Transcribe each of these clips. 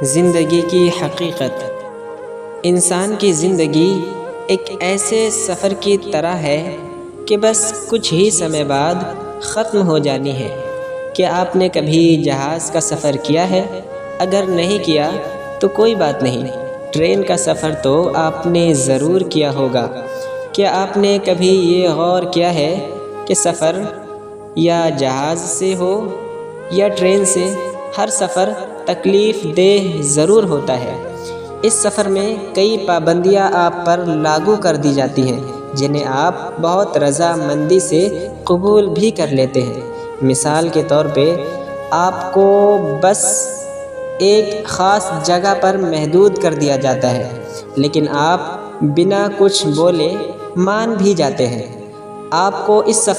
زندگی کی حقیقت۔ انسان کی زندگی ایک ایسے سفر کی طرح ہے کہ بس کچھ ہی سمے بعد ختم ہو جانی ہے۔ کیا آپ نے کبھی جہاز کا سفر کیا ہے؟ اگر نہیں کیا تو کوئی بات نہیں، ٹرین کا سفر تو آپ نے ضرور کیا ہوگا۔ کیا آپ نے کبھی یہ غور کیا ہے کہ سفر یا جہاز سے ہو یا ٹرین سے، ہر سفر تکلیف دہ ضرور ہوتا ہے۔ اس سفر میں کئی پابندیاں آپ پر لاگو کر دی جاتی ہیں جنہیں آپ بہت رضامندی سے قبول بھی کر لیتے ہیں۔ مثال کے طور پہ آپ کو بس ایک خاص جگہ پر محدود کر دیا جاتا ہے، لیکن آپ بنا کچھ بولے مان بھی جاتے ہیں۔ آپ کو اس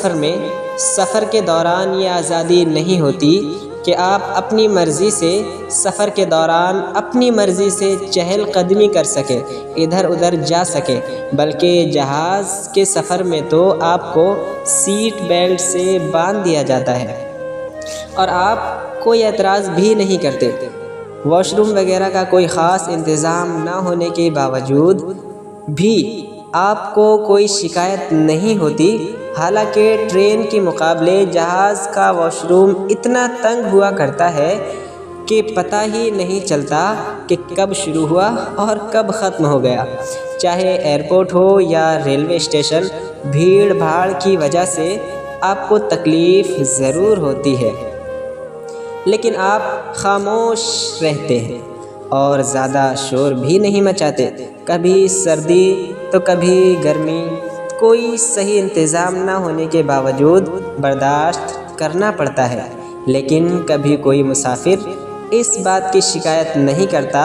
سفر کے دوران یہ آزادی نہیں ہوتی کہ آپ اپنی مرضی سے سفر کے دوران اپنی مرضی سے چہل قدمی کر سکیں، ادھر ادھر جا سکیں، بلکہ جہاز کے سفر میں تو آپ کو سیٹ بیلٹ سے باندھ دیا جاتا ہے اور آپ کوئی اعتراض بھی نہیں کرتے۔ واش روم وغیرہ کا کوئی خاص انتظام نہ ہونے کے باوجود بھی آپ کو کوئی شکایت نہیں ہوتی۔ حالانکہ ٹرین کے مقابلے جہاز کا واش روم اتنا تنگ ہوا کرتا ہے کہ پتہ ہی نہیں چلتا کہ کب شروع ہوا اور کب ختم ہو گیا۔ چاہے ایئرپورٹ ہو یا ریلوے اسٹیشن، بھیڑ بھاڑ کی وجہ سے آپ کو تکلیف ضرور ہوتی ہے، لیکن آپ خاموش رہتے ہیں اور زیادہ شور بھی نہیں مچاتے۔ کبھی سردی تو کبھی گرمی، کوئی صحیح انتظام نہ ہونے کے باوجود برداشت کرنا پڑتا ہے، لیکن کبھی کوئی مسافر اس بات کی شکایت نہیں کرتا۔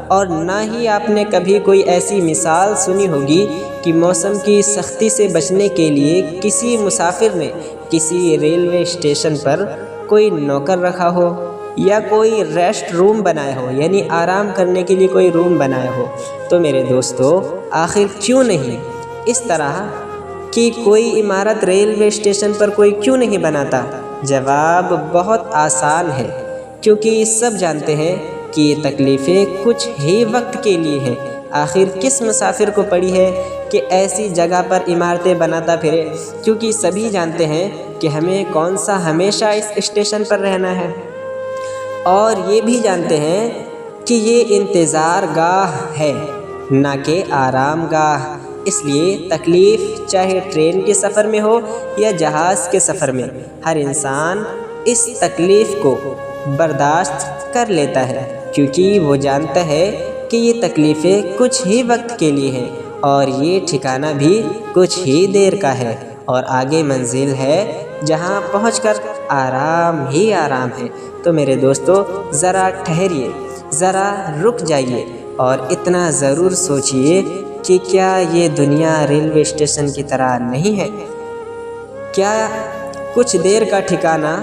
اور نہ ہی آپ نے کبھی کوئی ایسی مثال سنی ہوگی کہ موسم کی سختی سے بچنے کے لیے کسی مسافر نے کسی ریلوے اسٹیشن پر کوئی نوکر رکھا ہو یا کوئی ریسٹ روم بنایا ہو، یعنی آرام کرنے کے لیے کوئی روم بنایا ہو۔ تو میرے دوستو، آخر کیوں نہیں اس طرح کی کوئی عمارت ریلوے اسٹیشن پر کوئی کیوں نہیں بناتا؟ جواب بہت آسان ہے، کیونکہ سب جانتے ہیں کہ یہ تکلیفیں کچھ ہی وقت کے لیے ہیں۔ آخر کس مسافر کو پڑی ہے کہ ایسی جگہ پر عمارتیں بناتا پھرے؟ کیونکہ سبھی جانتے ہیں کہ ہمیں کون سا ہمیشہ اس اسٹیشن پر رہنا ہے، اور یہ بھی جانتے ہیں کہ یہ انتظار گاہ ہے نہ کہ آرام گاہ۔ اس لیے تکلیف چاہے ٹرین کے سفر میں ہو یا جہاز کے سفر میں، ہر انسان اس تکلیف کو برداشت کر لیتا ہے، کیونکہ وہ جانتا ہے کہ یہ تکلیفیں کچھ ہی وقت کے لیے ہیں اور یہ ٹھکانہ بھی کچھ ہی دیر کا ہے، اور آگے منزل ہے جہاں پہنچ کر آرام ہی آرام ہے۔ تو میرے دوستو، ذرا ٹھہریے، ذرا رک جائیے اور اتنا ضرور سوچئے کہ کیا یہ دنیا ریلوے اسٹیشن کی طرح نہیں ہے؟ کیا کچھ دیر کا ٹھکانہ؟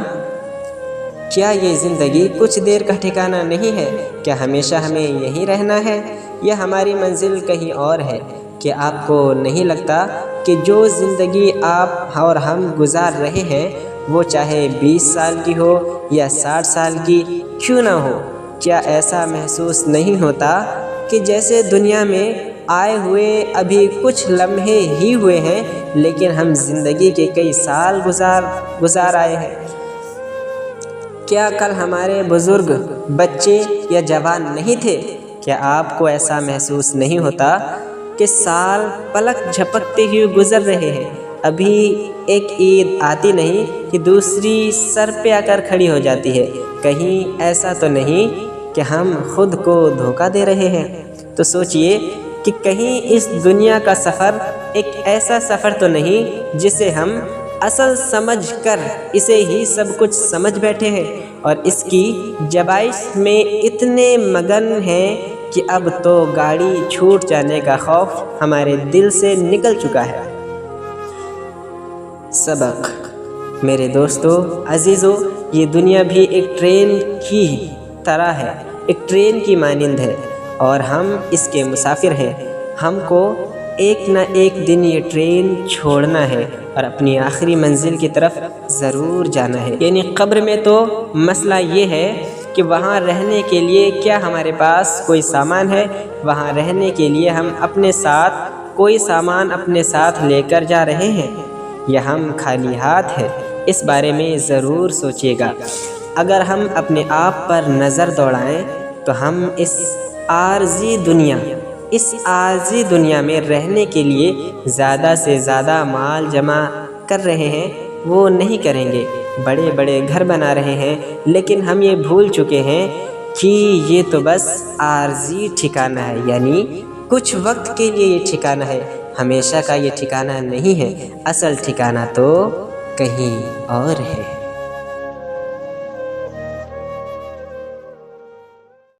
کیا یہ زندگی کچھ دیر کا ٹھکانہ نہیں ہے؟ کیا ہمیشہ ہمیں یہیں رہنا ہے یا ہماری منزل کہیں اور ہے؟ کہ آپ کو نہیں لگتا کہ جو زندگی آپ اور ہم گزار رہے ہیں وہ چاہے 20 سال کی ہو یا 60 سال کی کیوں نہ ہو، کیا ایسا محسوس نہیں ہوتا کہ جیسے دنیا میں آئے ہوئے ابھی کچھ لمحے ہی ہوئے ہیں، لیکن ہم زندگی کے کئی سال گزار آئے ہیں؟ کیا کل ہمارے بزرگ بچے یا جوان نہیں تھے؟ کیا آپ کو ایسا محسوس نہیں ہوتا کہ سال پلک جھپکتے ہوئے گزر رہے ہیں؟ ابھی ایک عید آتی نہیں کہ دوسری سر پہ آ کر کھڑی ہو جاتی ہے۔ کہیں ایسا تو نہیں کہ ہم خود کو دھوکہ دے رہے ہیں؟ تو سوچئے کہ کہیں اس دنیا کا سفر ایک ایسا سفر تو نہیں جسے ہم اصل سمجھ کر اسے ہی سب کچھ سمجھ بیٹھے ہیں اور اس کی جبائش میں اتنے مگن ہیں کہ اب تو گاڑی چھوٹ جانے کا خوف ہمارے دل سے نکل چکا ہے۔ سبق: میرے دوستو عزیزو، یہ دنیا بھی ایک ٹرین کی طرح ہے، ایک ٹرین کی مانند ہے اور ہم اس کے مسافر ہیں۔ ہم کو ایک نہ ایک دن یہ ٹرین چھوڑنا ہے اور اپنی آخری منزل کی طرف ضرور جانا ہے، یعنی قبر میں۔ تو مسئلہ یہ ہے کہ وہاں رہنے کے لیے کیا ہمارے پاس کوئی سامان ہے؟ وہاں رہنے کے لیے ہم اپنے ساتھ کوئی سامان اپنے ساتھ لے کر جا رہے ہیں یا ہم خالی ہاتھ ہیں؟ اس بارے میں ضرور سوچیے گا۔ اگر ہم اپنے آپ پر نظر دوڑائیں تو ہم اس عارضی دنیا میں رہنے کے لیے زیادہ سے زیادہ مال جمع کر رہے ہیں وہ نہیں کریں گے، بڑے بڑے گھر بنا رہے ہیں، لیکن ہم یہ بھول چکے ہیں کہ یہ تو بس عارضی ٹھکانہ ہے، یعنی کچھ وقت کے لیے یہ ٹھکانہ ہے، ہمیشہ کا یہ ٹھکانہ نہیں ہے۔ اصل ٹھکانہ تو کہیں اور ہے۔